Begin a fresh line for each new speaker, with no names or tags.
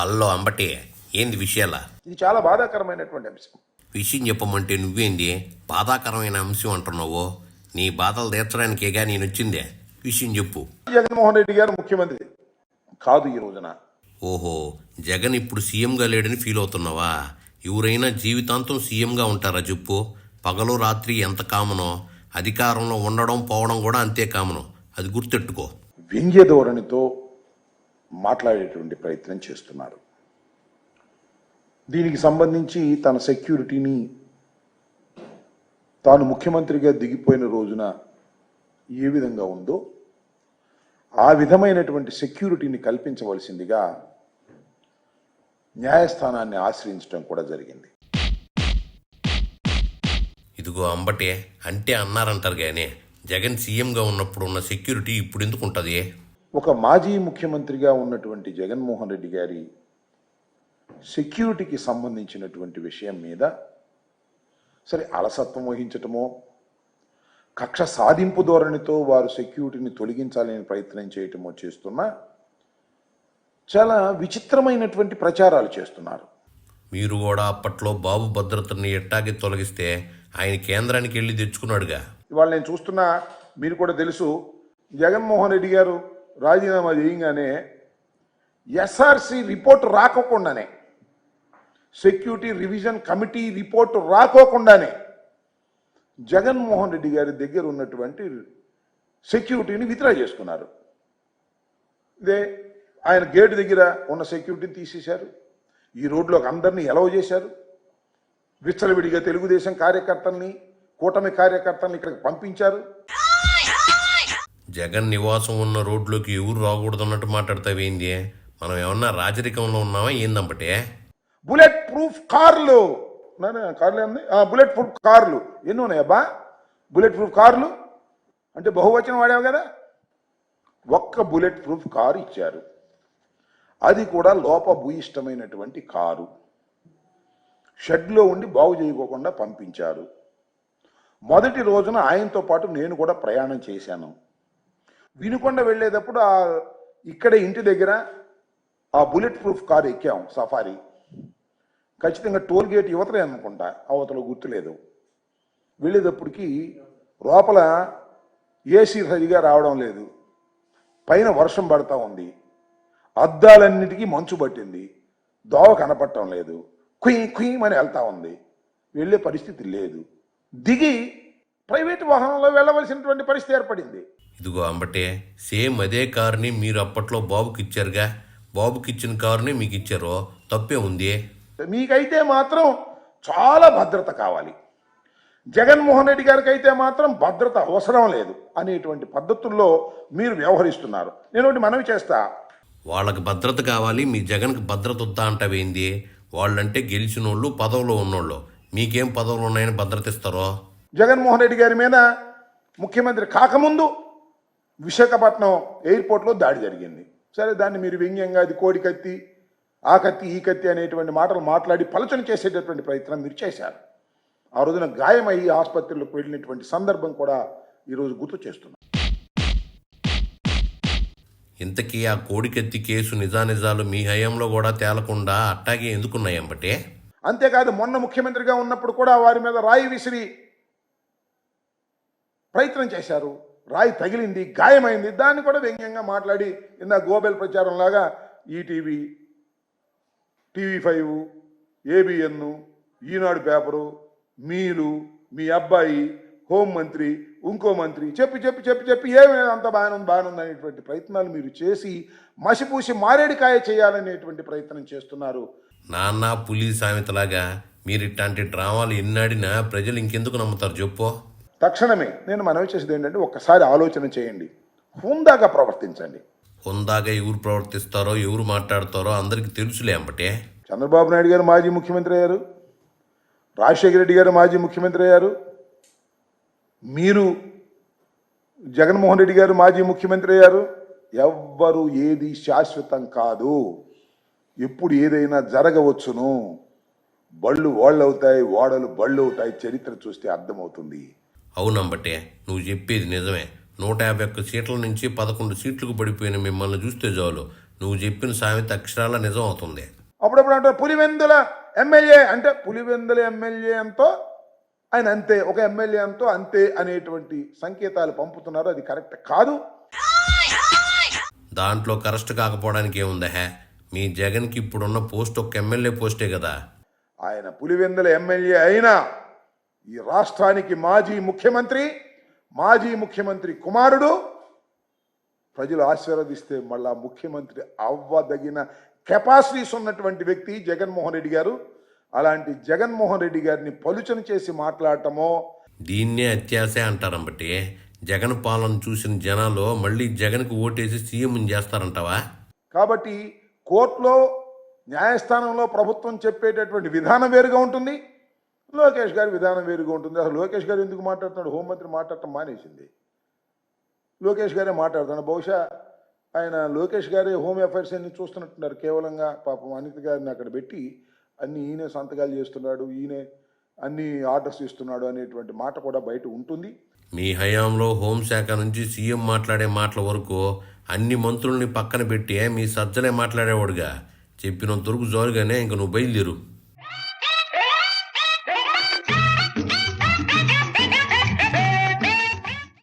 Hello Ambati, ఏంది విషయాల?
ఇది చాలా బాధాకరమైనటువంటి అంశం.
విషయం చెప్పమంటే నువ్వేంది బాధాకరమైన అంశం అంటున్నావు? నీ బాధలు తీర్చడానికేగా నేను వచ్చిందే. విషయం చెప్పు.
జగన్మోహన్ రెడ్డి గారు ముఖ్యమంత్రి కాదు ఈ రోజున.
ఓహో, జగన్ ఇప్పుడు సీఎంగా లేడని ఫీల్ అవుతున్నావా? ఎవరైనా జీవితాంతం సీఎంగా ఉంటారా చెప్పు? పగలు రాత్రి ఎంత కామనో అధికారంలో ఉండడం పోవడం కూడా అంతే కామనో, అది గుర్తెట్టుకో.
వ్యంగ్య ధోరణితో మాట్లాడేటువంటి ప్రయత్నం చేస్తున్నారు. దీనికి సంబంధించి తన సెక్యూరిటీని తాను ముఖ్యమంత్రిగా దిగిపోయిన రోజున ఏ విధంగా ఉందో ఆ విధమైనటువంటి సెక్యూరిటీని కల్పించవలసిందిగా న్యాయస్థానాన్ని ఆశ్రయించడం కూడా జరిగింది.
ఇదిగో అంబటే, అంటే అన్నారంటారు కానీ జగన్ సీఎంగా ఉన్నప్పుడు ఉన్న సెక్యూరిటీ ఇప్పుడు ఎందుకు ఉంటుంది?
ఒక మాజీ ముఖ్యమంత్రిగా ఉన్నటువంటి జగన్మోహన్ రెడ్డి గారి సెక్యూరిటీకి సంబంధించినటువంటి విషయం మీద సరే అలసత్వం వహించటమో, కక్ష సాధింపు ధోరణితో వారు సెక్యూరిటీని తొలగించాలని ప్రయత్నం చేయటమో చేస్తున్నా చాలా విచిత్రమైనటువంటి ప్రచారాలు చేస్తున్నారు.
మీరు కూడా అప్పట్లో బాబు భద్రతని ఎట్టాగే తొలగిస్తే ఆయన కేంద్రానికి వెళ్ళి తెచ్చుకున్నాడుగా.
ఇవాళ నేను చూస్తున్నా, మీరు కూడా తెలుసు, జగన్మోహన్ రెడ్డి గారు రాజీనామా చేయగానే ఎస్ఆర్సి రిపోర్ట్ రాకోకుండానే, సెక్యూరిటీ రివిజన్ కమిటీ రిపోర్టు రాకోకుండానే జగన్మోహన్ రెడ్డి గారి దగ్గర ఉన్నటువంటి సెక్యూరిటీని విత్డ్రా చేసుకున్నారు. ఇదే ఆయన గేటు దగ్గర ఉన్న సెక్యూరిటీని తీసేశారు. ఈ రోడ్లోకి అందరినీ ఎలవ్ చేశారు. విచ్చలవిడిగా తెలుగుదేశం కార్యకర్తల్ని, కూటమి కార్యకర్తల్ని ఇక్కడికి పంపించారు.
జగన్ నివాసం ఉన్న రోడ్లోకి ఎవరు రాకూడదన్నట్టు మాట్లాడతావేంది? మనం ఏమన్నా రాజరికంలో ఉన్నామా ఏందంబటే?
బుల్లెట్ ప్రూఫ్ కార్లు, బుల్లెట్ ప్రూఫ్ కార్లు ఎన్ని ఉన్నాయి అబ్బా? బుల్లెట్ ప్రూఫ్ కార్లు అంటే బహువచనం వాడావు కదా. ఒక్క బుల్లెట్ ప్రూఫ్ కారు ఇచ్చారు, అది కూడా లోపభూయిష్టమైనటువంటి కారు. షెడ్లో ఉండి బాగు చేయకోకుండా పంపించారు. మొదటి రోజున ఆయనతో పాటు నేను కూడా ప్రయాణం చేశాను. వినుకొండ వెళ్ళేటప్పుడు ఇక్కడే ఇంటి దగ్గర ఆ బుల్లెట్ ప్రూఫ్ కారు ఎక్కాం, సఫారీ. ఖచ్చితంగా టోల్ గేట్ యువతలే అనుకుంటా, అవతల గుర్తులేదు. వెళ్ళేటప్పటికి లోపల ఏసీ సరిగా రావడం లేదు, పైన వర్షం పడతా ఉంది, అద్దాలన్నిటికీ మంచు పట్టింది, దోవ కనపడటం లేదు, కుయ్ కుయ్యమని వెళ్తా ఉంది. వెళ్ళే పరిస్థితి లేదు. దిగి ప్రైవేటు వాహనంలో వెళ్ళవలసినటువంటి పరిస్థితి ఏర్పడింది.
ఇదిగో అంబటే, సేమ్ అదే కారుని మీరు అప్పట్లో బాబుకి ఇచ్చారుగా. బాబుకి ఇచ్చిన కారుని మీకు ఇచ్చారో తప్పే ఉంది?
మీకైతే మాత్రం చాలా భద్రత కావాలి, జగన్మోహన్ రెడ్డి గారికి అయితే మాత్రం భద్రత అవసరం లేదు అనేటువంటి పద్ధతుల్లో మీరు వ్యవహరిస్తున్నారు. నేను ఒకటి మనవి చేస్తా,
వాళ్ళకి భద్రత కావాలి, మీ జగన్కి భద్రత వద్దా అంటావేంది? వాళ్ళంటే గెలిచిన వాళ్ళు, పదవులో ఉన్నోళ్ళు. మీకేం పదవులు ఉన్నాయని భద్రత ఇస్తారో?
జగన్మోహన్ రెడ్డి గారి మీద ముఖ్యమంత్రి కాకముందు విశాఖపట్నం ఎయిర్పోర్ట్లో దాడి జరిగింది. సరే, దాన్ని మీరు వ్యంగ్యంగా అది కోడి కత్తి, ఆ కత్తి ఈ కత్తి అనేటువంటి మాటలు మాట్లాడి పలచన చేసేటటువంటి ప్రయత్నం మీరు చేశారు. ఆ రోజున గాయమయ్యి ఆసుపత్రిలోకి వెళ్ళినటువంటి సందర్భం కూడా ఈరోజు గుర్తు చేస్తున్నాం.
ఇంతకీ ఆ కోడికత్తి కేసు నిజానిజాలు మీ హయాంలో కూడా తేలకుండా అట్టాగే ఎందుకున్నాయంబటే?
అంతేకాదు, మొన్న ముఖ్యమంత్రిగా ఉన్నప్పుడు కూడా వారి మీద రాయి విసిరి ప్రయత్నం చేశారు. రాయి తగిలింది, గాయమైంది, దాన్ని కూడా వ్యంగ్యంగా మాట్లాడి ఇందా గోబెల్ ప్రచారం లాగా ఈటీవీ, టీవీ5, ఏబిఎన్, ఈనాడు పేపరు, మీలు, మీ అబ్బాయి, హోంమంత్రి, ఇంకో మంత్రి చెప్పి చెప్పి చెప్పి చెప్పి ఏమైనా అంత బాగానుంది అనేటువంటి ప్రయత్నాలు మీరు చేసి మసిపూసి మారేడికాయ చేయాలనేటువంటి ప్రయత్నం చేస్తున్నారు.
నాన్న పులి సామెతలాగా మీరు ఇట్లాంటి డ్రామాలు ఎన్నాడినా ప్రజలు ఇంకెందుకు నమ్ముతారు చెప్పు?
తక్షణమే నేను మనవి చేసేది ఏంటంటే, ఒక్కసారి ఆలోచన చేయండి, హుందాగా ప్రవర్తించండి.
హుందాగా ఎవరు ప్రవర్తిస్తారో, ఎవరు మాట్లాడతారో అందరికి తెలుసులే అంబటే.
చంద్రబాబు నాయుడు గారు మాజీ ముఖ్యమంత్రి అయ్యారు, రాజశేఖర రెడ్డి గారు మాజీ ముఖ్యమంత్రి అయ్యారు, మీరు జగన్మోహన్ రెడ్డి గారు మాజీ ముఖ్యమంత్రి అయ్యారు. ఎవ్వరు ఏది శాశ్వతం కాదు, ఎప్పుడు ఏదైనా జరగవచ్చును. బళ్ళు ఓళ్ళు అవుతాయి, ఓడలు బళ్ళు అవుతాయి. చరిత్ర చూస్తే అర్థమవుతుంది.
అవునంబటే, నువ్వు చెప్పేది నిజమే. 151 సీట్ల నుంచి 11 సీట్లకు పడిపోయిన మిమ్మల్ని చూస్తే చాలు నువ్వు చెప్పిన సామెత అక్షరాల నిజం అవుతుంది.
అప్పుడప్పుడు అంటారు పులివెందుల ఎమ్మెల్యే అంటే పులివెందుల ఎమ్మెల్యే ఎంతో ఆయన అంతే, ఒక ఎమ్మెల్యే ఎంతో అంతే అనేటువంటి సంకేతాలు పంపుతున్నారు. అది కరెక్ట్ కాదు.
దాంట్లో కరెక్ట్ కాకపోవడానికి ఏముందా? మీ జగన్కి ఇప్పుడున్న పోస్ట్ ఒక ఎమ్మెల్యే పోస్టే కదా.
ఆయన పులివెందుల ఎమ్మెల్యే అయినా ఈ రాష్ట్రానికి మాజీ ముఖ్యమంత్రి కుమారుడు. ప్రజలు ఆశీర్వదిస్తే మళ్ళా ముఖ్యమంత్రి అవ్వదగిన కెపాసిటీస్ ఉన్నటువంటి వ్యక్తి జగన్మోహన్ రెడ్డి గారు. అలాంటి జగన్మోహన్ రెడ్డి గారిని పలుచన చేసి మాట్లాడటమో,
దీన్నే అత్యాశే అంటారంబట్టి జగన్ పాలన చూసిన జనాలు మళ్ళీ జగన్కి ఓటేసి సీఎం చేస్తారంటావా?
కాబట్టి కోర్టులో న్యాయస్థానంలో ప్రభుత్వం చెప్పేటటువంటి విధానం వేరుగా ఉంటుంది, లోకేష్ గారి విధానం వేరుగా ఉంటుంది. అసలు లోకేష్ గారు ఎందుకు మాట్లాడుతున్నాడు? హోంమంత్రి మాట్లాడటం మానేసింది, లోకేష్ గారే మాట్లాడుతున్నాడు. బహుశా ఆయన లోకేష్ గారే హోమ్ అఫైర్స్ అన్ని చూస్తున్నట్టున్నారు. కేవలంగా పాపం అనిత గారిని అక్కడ పెట్టి అన్ని ఈయనే సంతకాలు చేస్తున్నాడు, ఈయనే అన్ని ఆర్డర్స్ ఇస్తున్నాడు అనేటువంటి మాట కూడా బయట ఉంటుంది.
మీ హయాంలో హోంశాఖ నుంచి సీఎం మాట్లాడే మాటల వరకు అన్ని మంత్రుల్ని పక్కన పెట్టి మీ సజ్జనే మాట్లాడేవాడుగా. చెప్పినంత వరకు జోరుగానే ఇంక నువ్వు బయలుదేరు.